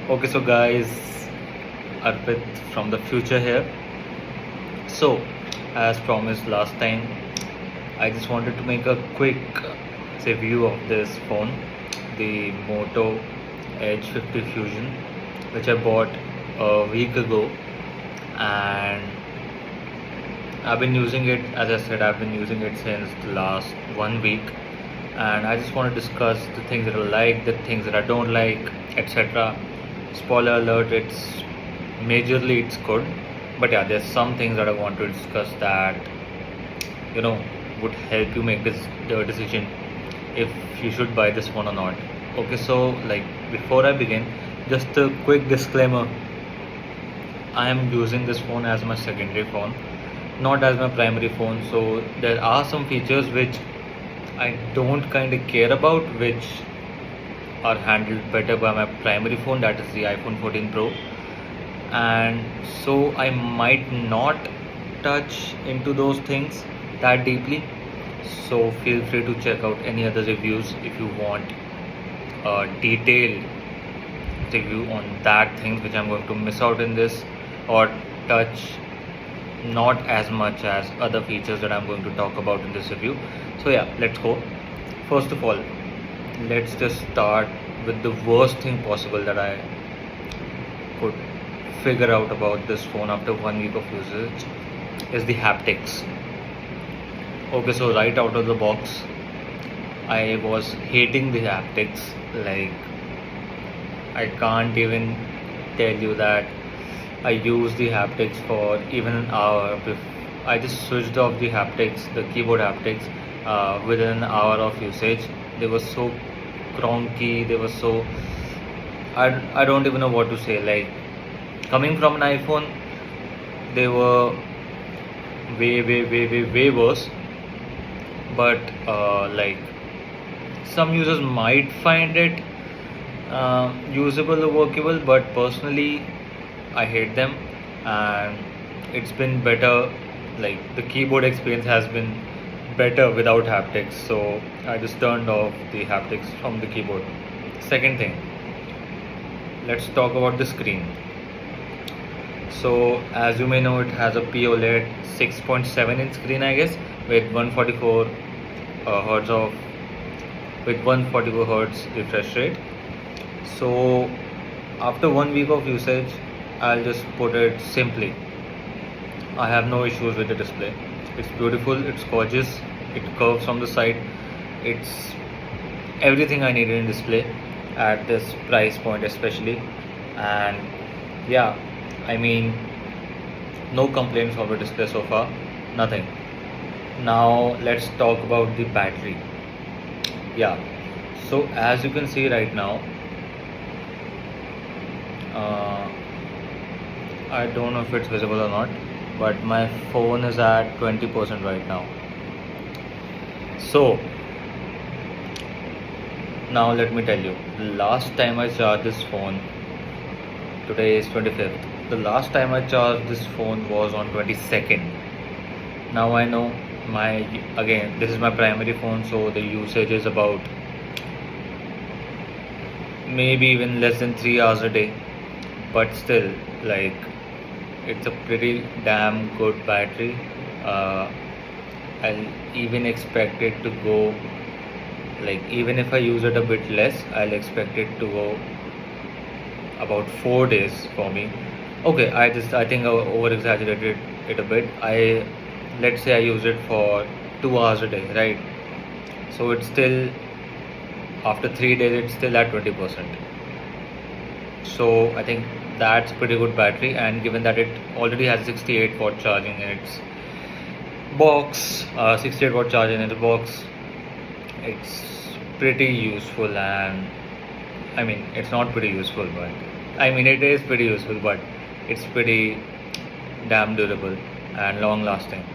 Okay, so guys, Arpit from the future here. So, as promised last time, I just wanted to make a quick review of this phone, the Moto Edge 50 Fusion, which I bought a week ago, and I've been using it. As I said, I've been using it since the last 1 week, and I just want to discuss the things that I like, the things that I don't like, etc. Spoiler alert, it's good, but yeah, there's some things that I want to discuss that you know would help you make the decision if you should buy this phone or not. Okay, so like before I begin, just a quick disclaimer: I am using this phone as my secondary phone, not as my primary phone. So there are some features which I don't kind of care about, which are handled better by my primary phone, that is the iPhone 14 Pro. And so I might not touch into those things that deeply. So feel free to check out any other reviews if you want a detailed review on that things which I'm going to miss out in this or touch not as much as other features that I'm going to talk about in this review. So yeah, let's go. First of all, let's just start with the worst thing possible that I could figure out about this phone after 1 week of usage is the haptics. Okay, so right out of the box, I was hating the haptics. Like, I can't even tell you that I used the haptics for even an hour. I just switched off the haptics, the keyboard haptics, within an hour of usage. They were so cronky, they were so. I don't even know what to say. Like, coming from an iPhone, they were way worse. But like, some users might find it usable or workable, but personally I hate them, and it's been better. Like, the keyboard experience has been better without haptics, so I just turned off the haptics from the keyboard. Second thing, let's talk about the screen. So as you may know, it has a POLED 6.7-inch screen, I guess, with 144 hertz of with 144 hertz refresh rate. So after 1 week of usage, I'll just put it simply, I have no issues with the display. It's beautiful, it's gorgeous, it curves from the side, it's everything I needed in display at this price point especially. And yeah, I mean, no complaints of the display so far, nothing. Now let's talk about the battery. Yeah, so as you can see right now, I don't know if it's visible or not, but my phone is at 20% right now. So now let me tell you, last time I charged this phone, today is 25th. The last time I charged this phone was on 22nd. Now I know again, this is my primary phone, so the usage is about maybe even less than 3 hours a day, but still, like, it's a pretty damn good battery. I'll even expect it to go, like, even if I use it a bit less, I'll expect it to go about 4 days for me. Okay, I think I over exaggerated it a bit. Let's say I use it for 2 hours a day, right? So it's still, after 3 days, it's still at 20%. So I think that's pretty good battery, and given that it already has 68 watt charging in its box, 68 watt charge in its box, it's pretty useful. And I mean, it's not pretty useful, but I mean, it is pretty useful, but it's pretty damn durable and long lasting.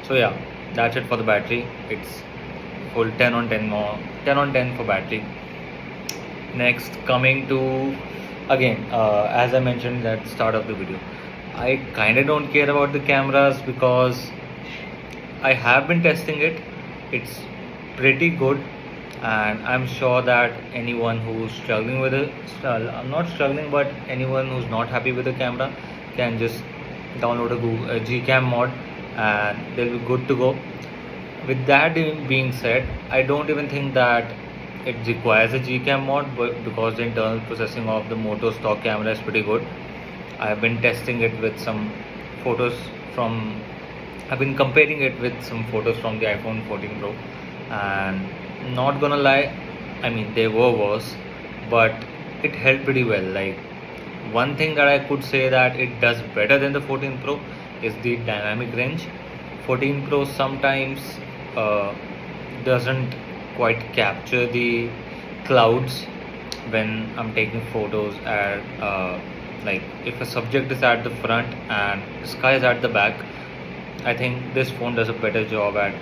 So yeah, that's it for the battery. It's full 10 on 10 more, 10 on 10 for battery. Next, coming to, again, as I mentioned at the start of the video, I kind of don't care about the cameras because I have been testing it. It's pretty good. and I'm sure that anyone who's struggling with it, I'm not struggling, but anyone who's not happy with the camera can just download a Gcam mod and they'll be good to go. With that being said, I don't even think that it requires a Gcam mod, but because the internal processing of the Moto stock camera is pretty good. I've been testing it with some photos from I've been comparing it with some photos from the iPhone 14 Pro, and not gonna lie, I mean they were worse, but it held pretty well. Like, one thing that I could say that it does better than the 14 Pro is the dynamic range. 14 Pro sometimes uh, doesn't quite capture the clouds when I'm taking photos at like if a subject is at the front and the sky is at the back. I think this phone does a better job at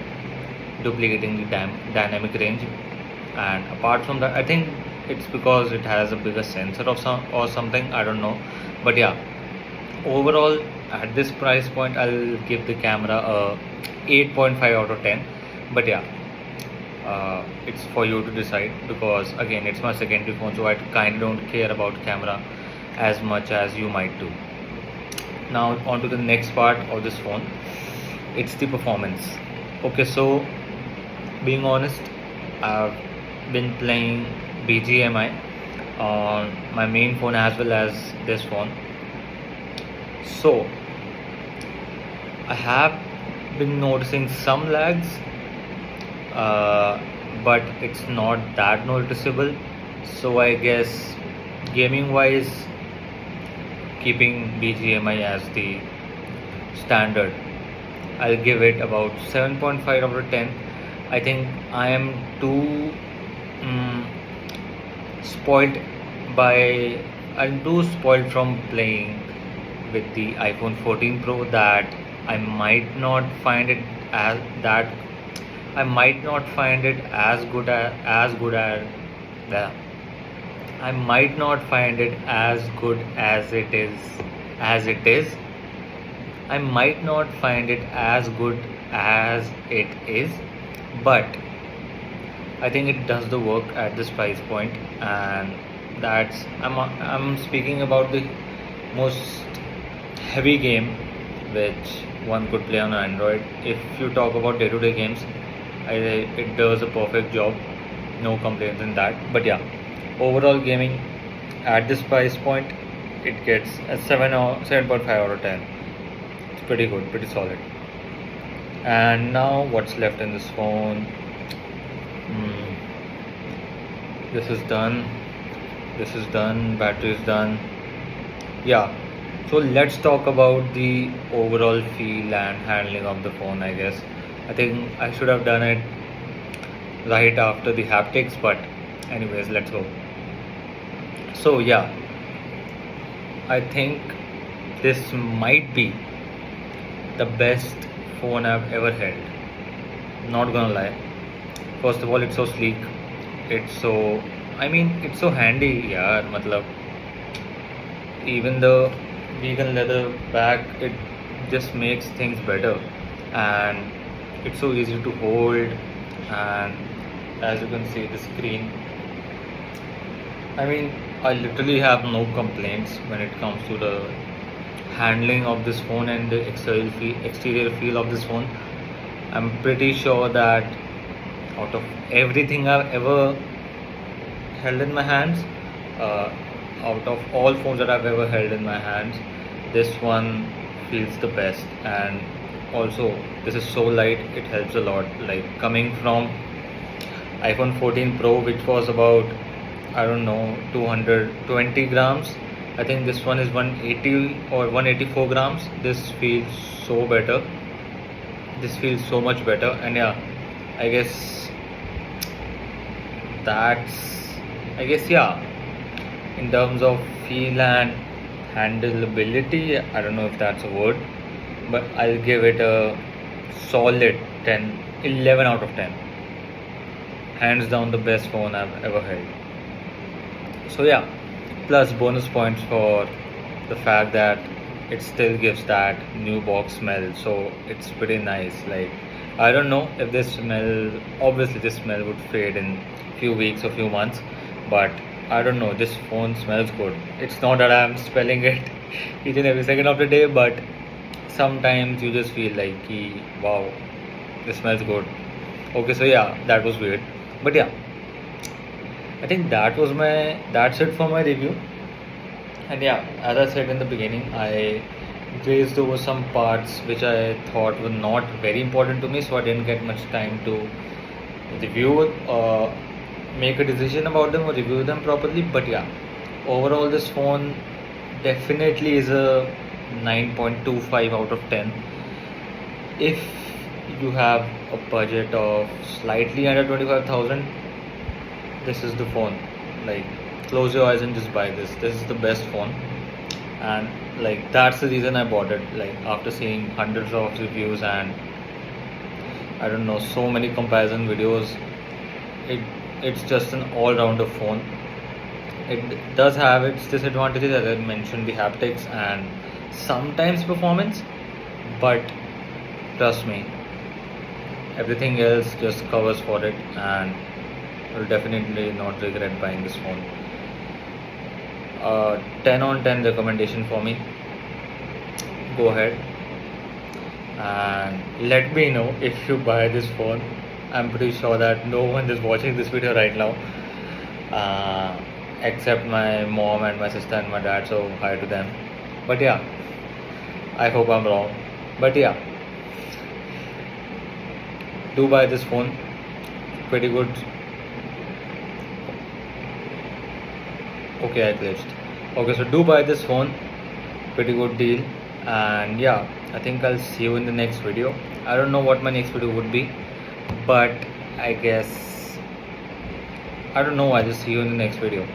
duplicating the dynamic range. And apart from that, I think it's because it has a bigger sensor of some or something. I don't know, but yeah, overall at this price point, I'll give the camera a 8.5 out of 10. But yeah, it's for you to decide, because again it's my secondary phone, so I kind of don't care about camera as much as you might do. Now on to the next part of this phone. It's the performance. Okay, so being honest, I've been playing BGMI on my main phone as well as this phone. So I have been noticing some lags, but it's not that noticeable. So I guess gaming wise, keeping BGMI as the standard, I'll give it about 7.5 out of 10. I think I am too spoiled by I'm too spoiled from playing with the iPhone 14 Pro that I might not find it as that I might not find it well, I might not find it as good as it is. I might not find it as good as it is, but I think it does the work at this price point, and I'm speaking about the most heavy game which one could play on Android. If you talk about day-to-day games, it does a perfect job, no complaints in that. But yeah, overall gaming at this price point, it gets a 7.5 out of 10. It's pretty good, pretty solid. And now what's left in this phone? This is done. This is done. Battery is done. Yeah. So let's talk about the overall feel and handling of the phone, I guess. I think I should have done it right after the haptics, but anyways, let's go. So yeah, I think this might be the best phone I've ever held. Not gonna lie. First of all, it's so sleek. It's so handy, yeah. Matlab, even the vegan leather back, it just makes things better, and it's so easy to hold. And as you can see, the screen. I literally have no complaints when it comes to the handling of this phone and the exterior feel of this phone. I'm pretty sure that out of everything I've ever held in my hands, out of all phones that I've ever held in my hands, this one feels the best. And also, this is so light, it helps a lot. Like, coming from iPhone 14 Pro, which was about, I don't know, 220 grams. I think this one is 180 or 184 grams. This feels so better. This feels so much better. And yeah, I guess yeah, in terms of feel and handleability, I don't know if that's a word, but I'll give it a solid 11 out of 10. Hands down the best phone I've ever held. So yeah, plus bonus points for the fact that it still gives that new box smell, so it's pretty nice. Like, I don't know if this smell would fade in few weeks or few months, but I don't know, this phone smells good. It's not that I'm smelling it each and every second of the day, but sometimes you just feel like wow, this smells good. Okay, so yeah, that was weird, but yeah, I think that's it for my review. And yeah, as I said in the beginning, I grazed over some parts which I thought were not very important to me, so I didn't get much time to review it, make a decision about them or review them properly. But yeah, overall, this phone definitely is a 9.25 out of 10. If you have a budget of slightly under 25,000, this is the phone. Like, close your eyes and just buy this. This is the best phone, and like that's the reason I bought it. Like, after seeing hundreds of reviews and I don't know, so many comparison videos, it it's just an all-rounder phone. It does have its disadvantages, as I mentioned, the haptics and sometimes performance, but trust me, everything else just covers for it, and will definitely not regret buying this phone. 10 on 10 recommendation for me. Go ahead and let me know if you buy this phone. I'm pretty sure that no one is watching this video right now, except my mom and my sister and my dad, so hi to them. But yeah, I hope I'm wrong. But yeah, do buy this phone. Pretty good. Okay, I glitched. Okay, so do buy this phone. Pretty good deal. And yeah, I think I'll see you in the next video. I don't know what my next video would be, but I guess I don't know. I'll just see you in the next video.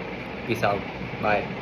Peace out. Bye.